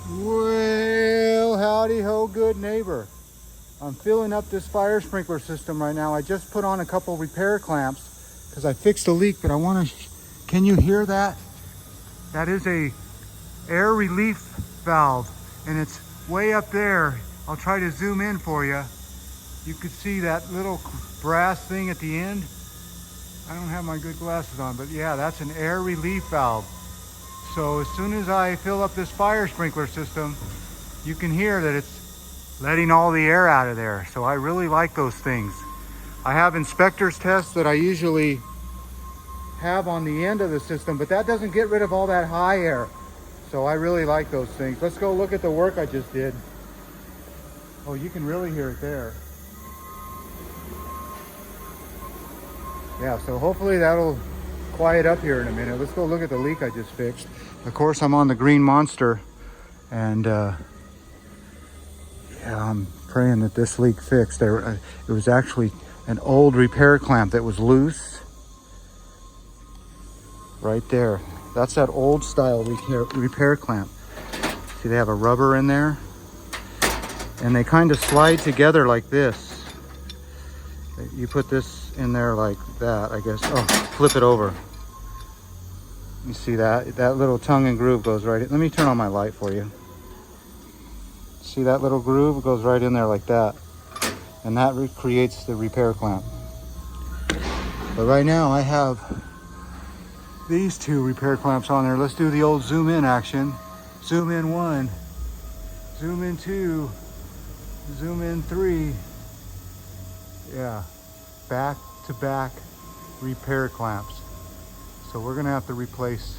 Well, howdy ho, good neighbor. I'm filling up this fire sprinkler system right now. I just put on a couple repair clamps because I fixed a leak, but I want to, can you hear that? That is a air relief valve and it's way up there. I'll try to zoom in for you. You could see that little brass thing at the end. I don't have my good glasses on, but yeah, that's an air relief valve. So as soon as I fill up this fire sprinkler system, you can hear that it's letting all the air out of there. So I really like those things. I have inspector's tests that I usually have on the end of the system, but that doesn't get rid of all that high air. So I really like those things. Let's go look at the work I just did. Oh, you can really hear it there. Yeah, so hopefully that'll quiet up here in a minute. Let's go look at the leak I just fixed. Of course, I'm on the Green Monster, and yeah, I'm praying that this leak fixed. It was actually an old repair clamp that was loose right there. That's that old style repair clamp. See, they have a rubber in there, and they kind of slide together like this. You put this in there like that, I guess. Oh, flip it over. You see that? That little tongue and groove goes right in. Let me turn on my light for you. See that little groove? It goes right in there like that. And that creates the repair clamp. But right now I have these two repair clamps on there. Let's do the old zoom in action. Zoom in 1, zoom in 2, zoom in 3. Yeah, back to back repair clamps. So we're gonna have to replace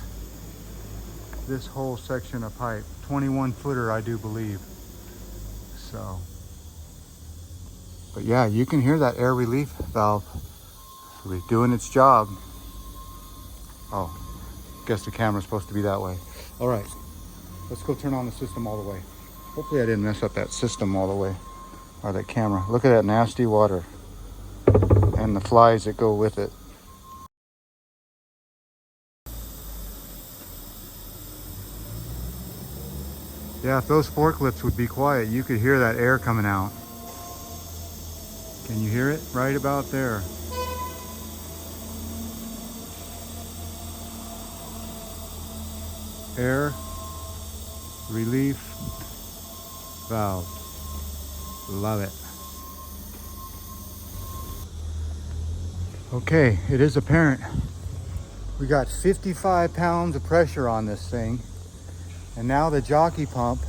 this whole section of pipe. 21 footer, I do believe. So, but yeah, you can hear that air relief valve doing its job. Oh, guess the camera's supposed to be that way. All right, let's go turn on the system all the way. Hopefully I didn't mess up that system all the way, or that camera. Look at that nasty water and the flies that go with it. Yeah, if those forklifts would be quiet, you could hear that air coming out. Can you hear it? Right about there. Air relief valve. Love it. Okay, it is apparent. We got 55 pounds of pressure on this thing. And now the jockey pump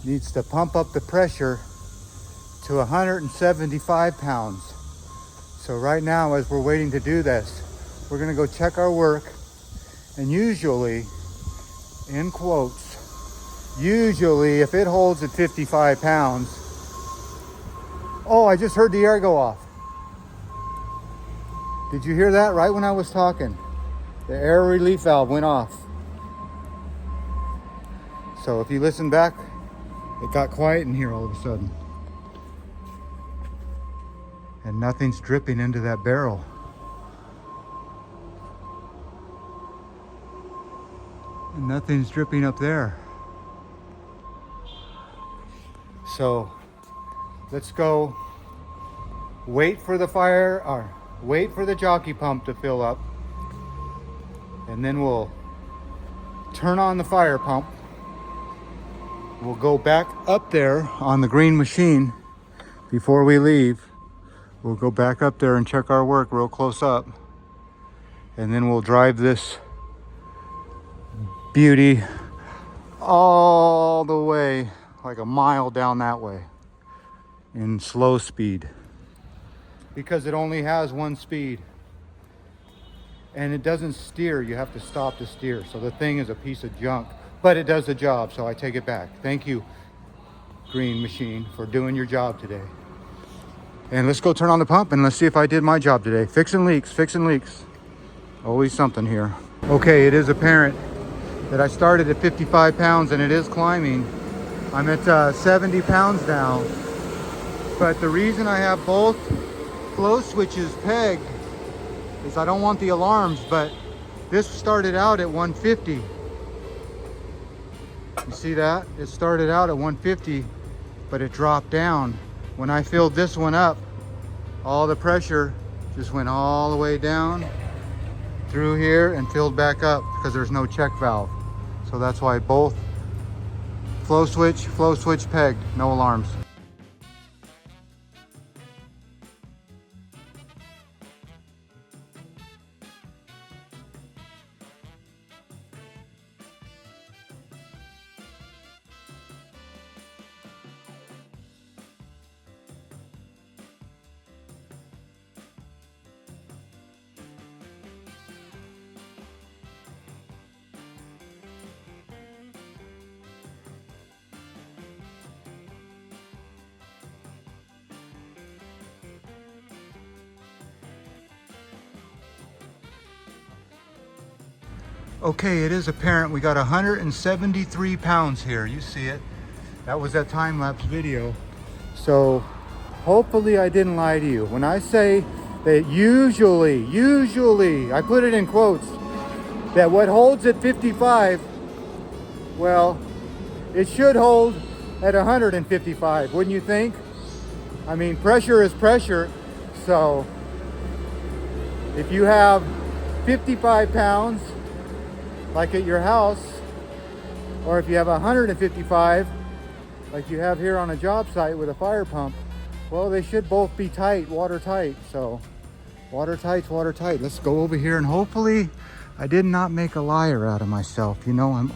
needs to pump up the pressure to 175 pounds. So right now, as we're waiting to do this, we're gonna go check our work. And usually, in quotes, usually if it holds at 55 pounds, oh, I just heard the air go off. Did you hear that right when I was talking? The air relief valve went off. So if you listen back, it got quiet in here all of a sudden. And nothing's dripping into that barrel. And nothing's dripping up there. So let's go wait for the fire, or wait for the jockey pump to fill up. And then we'll turn on the fire pump. We'll go back up there on the green machine before we leave. We'll go back up there and check our work real close up. And then we'll drive this beauty all the way, like a mile down that way in slow speed. Because it only has one speed. And it doesn't steer, you have to stop to steer. So the thing is a piece of junk. But it does the job, so I take it back. Thank you, Green Machine, for doing your job today. And let's go turn on the pump and let's see if I did my job today. Fixing leaks, fixing leaks. Always something here. Okay, it is apparent that I started at 55 pounds and it is climbing. I'm at 70 pounds now. But the reason I have both flow switches pegged is I don't want the alarms, but this started out at 150. You see that? It started out at 150, but it dropped down. When I filled this one up, all the pressure just went all the way down through here and filled back up because there's no check valve. So that's why both flow switch pegged, no alarms. Okay, it is apparent we got 173 pounds here. You see it. That was that time-lapse video. So hopefully I didn't lie to you. When I say that usually, I put it in quotes, that what holds at 55, well, it should hold at 155, wouldn't you think? I mean, pressure is pressure. So if you have 55 pounds, like at your house, or if you have 155 like you have here on a job site with a fire pump, well, they should both be tight, watertight. So watertight's watertight. Let's go over here and hopefully I did not make a liar out of myself. You know,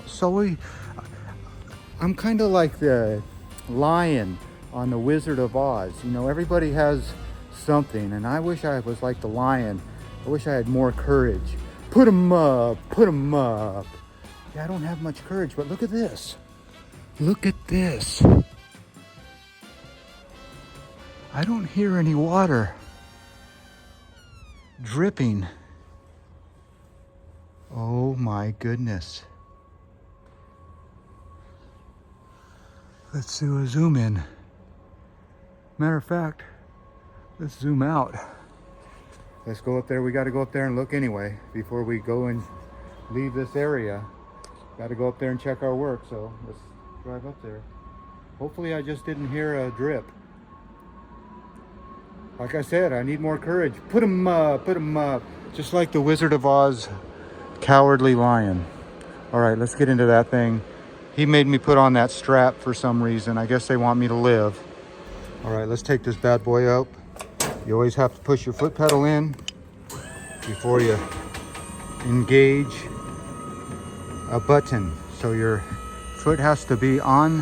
I'm kind of like the lion on the Wizard of Oz. You know, everybody has something, and I wish I was like the lion. I wish I had more courage. Put 'em up, put 'em up. Yeah, I don't have much courage, but look at this. Look at this. I don't hear any water dripping. Oh my goodness. Let's do a zoom in. Matter of fact, let's zoom out. Let's go up there. We got to go up there and look anyway before we go and leave this area. Got to go up there and check our work. So let's drive up there. Hopefully I just didn't hear a drip. Like I said, I need more courage. Put 'em up, put 'em up. Just like the Wizard of Oz cowardly lion. All right, let's get into that thing. He made me put on that strap for some reason. I guess they want me to live. All right, let's take this bad boy up. You always have to push your foot pedal in before you engage a button. So your foot has to be on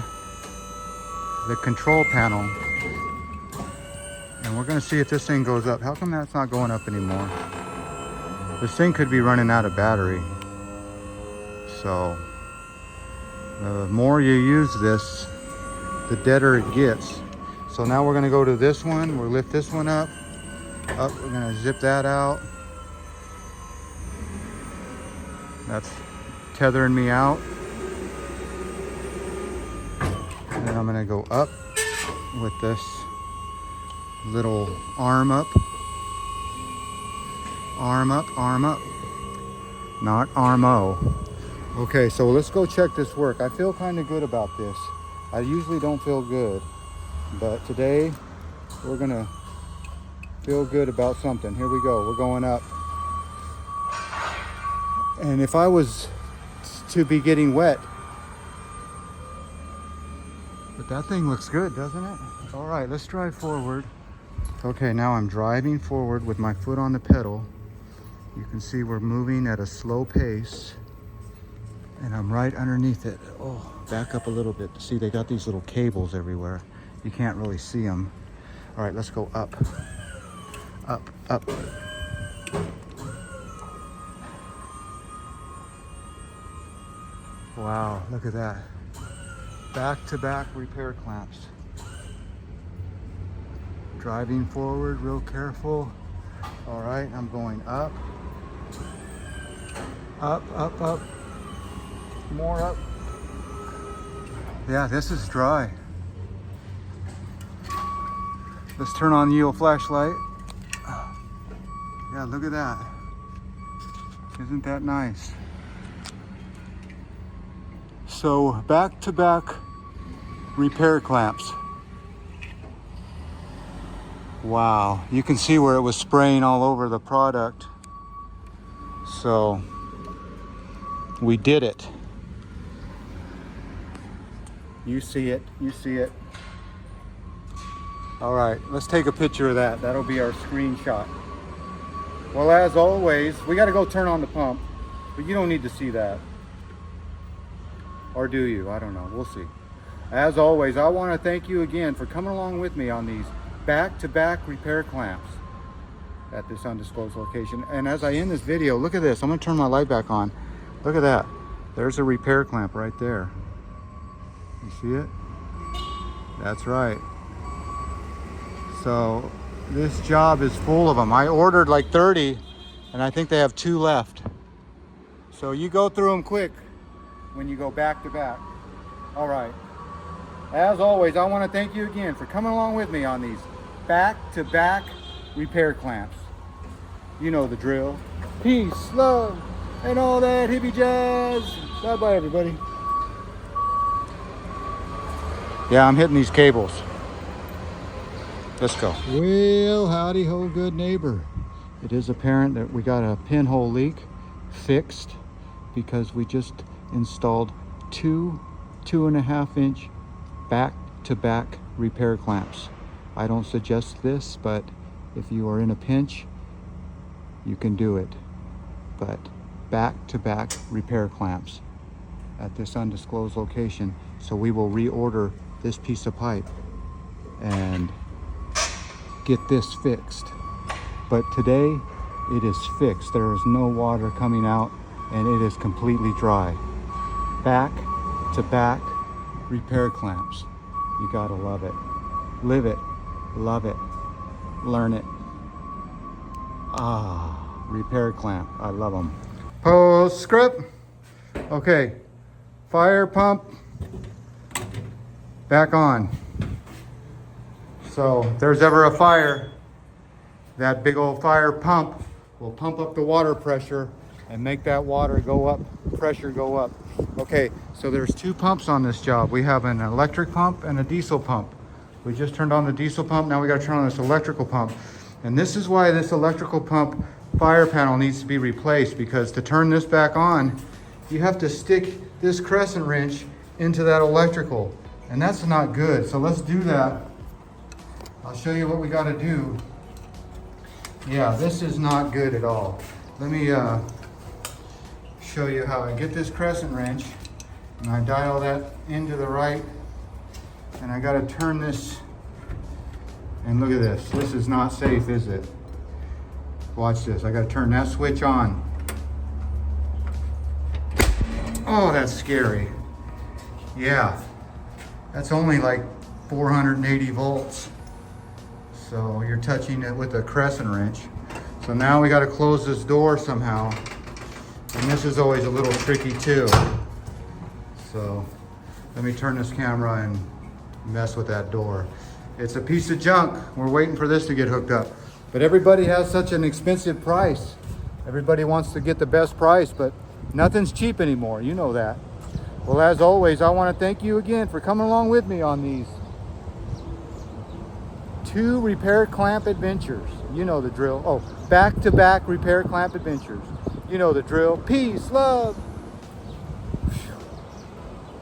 the control panel. And we're gonna see if this thing goes up. How come that's not going up anymore? This thing could be running out of battery. So the more you use this, the deader it gets. So now we're gonna go to this one. We'll lift this one up. We're gonna zip that out. That's tethering me out. And then I'm gonna go up with this little arm up. Arm up, arm up. Not armo. Okay, so let's go check this work. I feel kind of good about this. I usually don't feel good. But today, we're gonna feel good about something. Here we go, we're going up. And if I was to be getting wet, but that thing looks good, doesn't it? All right, let's drive forward. Okay, now I'm driving forward with my foot on the pedal. You can see we're moving at a slow pace. And I'm right underneath it. Oh, back up a little bit. See, they got these little cables everywhere. You can't really see them. All right, let's go up. Up, up. Wow, look at that. Back-to-back repair clamps. Driving forward, real careful. All right, I'm going up. Up, up, up. More up. Yeah, this is dry. Let's turn on the Yale flashlight. Yeah, look at that. Isn't that nice? So back-to-back repair clamps. Wow, you can see where it was spraying all over the product. So we did it. You see it, you see it. All right, let's take a picture of that. That'll be our screenshot. Well, as always, we got to go turn on the pump, but you don't need to see that. Or do you? I don't know. We'll see. As always, I want to thank you again for coming along with me on these back-to-back repair clamps at this undisclosed location. And as I end this video, look at this. I'm going to turn my light back on. Look at that. There's a repair clamp right there. You see it? That's right. So this job is full of them. I ordered like 30 and I think they have 2 left. So you go through them quick when you go back to back. All right. As always, I want to thank you again for coming along with me on these back-to-back repair clamps. You know the drill. Peace, love, and all that hippie jazz. Bye-bye, everybody. Yeah, I'm hitting these cables. Let's go. Well, howdy ho, good neighbor. It is apparent that we got a pinhole leak fixed because we just installed 2 2.5 inch back-to-back repair clamps. I don't suggest this, but if you are in a pinch, you can do it. But back-to-back repair clamps at this undisclosed location. So we will reorder this piece of pipe and get this fixed. But today it is fixed. There is no water coming out and it is completely dry. Back-to-back repair clamps. You gotta love it. Live it, love it, learn it. Ah, repair clamp, I love them. Postscript. Okay, fire pump back on. So if there's ever a fire, that big old fire pump will pump up the water pressure and make that water go up, pressure go up. Okay, so there's 2 pumps on this job. We have an electric pump and a diesel pump. We just turned on the diesel pump, now we gotta turn on this electrical pump. And this is why this electrical pump fire panel needs to be replaced, because to turn this back on, you have to stick this crescent wrench into that electrical. And that's not good, so let's do that. I'll show you what we gotta do. Yeah, this is not good at all. Let me show you how I get this crescent wrench and I dial that into the right, and I gotta turn this, and look at this. This is not safe, is it? Watch this, I gotta turn that switch on. Oh, that's scary. Yeah, that's only like 480 volts. So you're touching it with a crescent wrench. So now we gotta close this door somehow. And this is always a little tricky too. So let me turn this camera and mess with that door. It's a piece of junk. We're waiting for this to get hooked up. But everybody has such an expensive price. Everybody wants to get the best price, but nothing's cheap anymore. You know that. Well, as always, I want to thank you again for coming along with me on these 2 repair clamp adventures. You know the drill. Oh, back-to-back repair clamp adventures. You know the drill. Peace, love.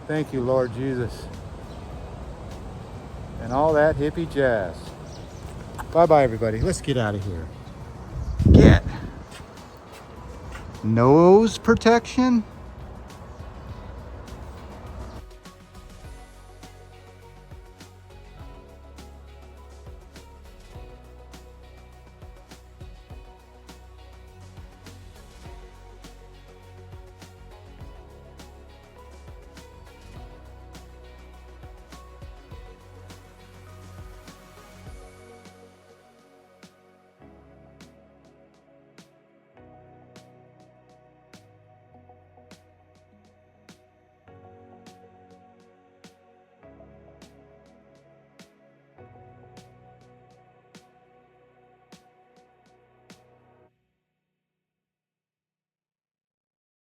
Thank you, Lord Jesus. And all that hippie jazz. Bye-bye, everybody. Let's get out of here. Get. Nose protection.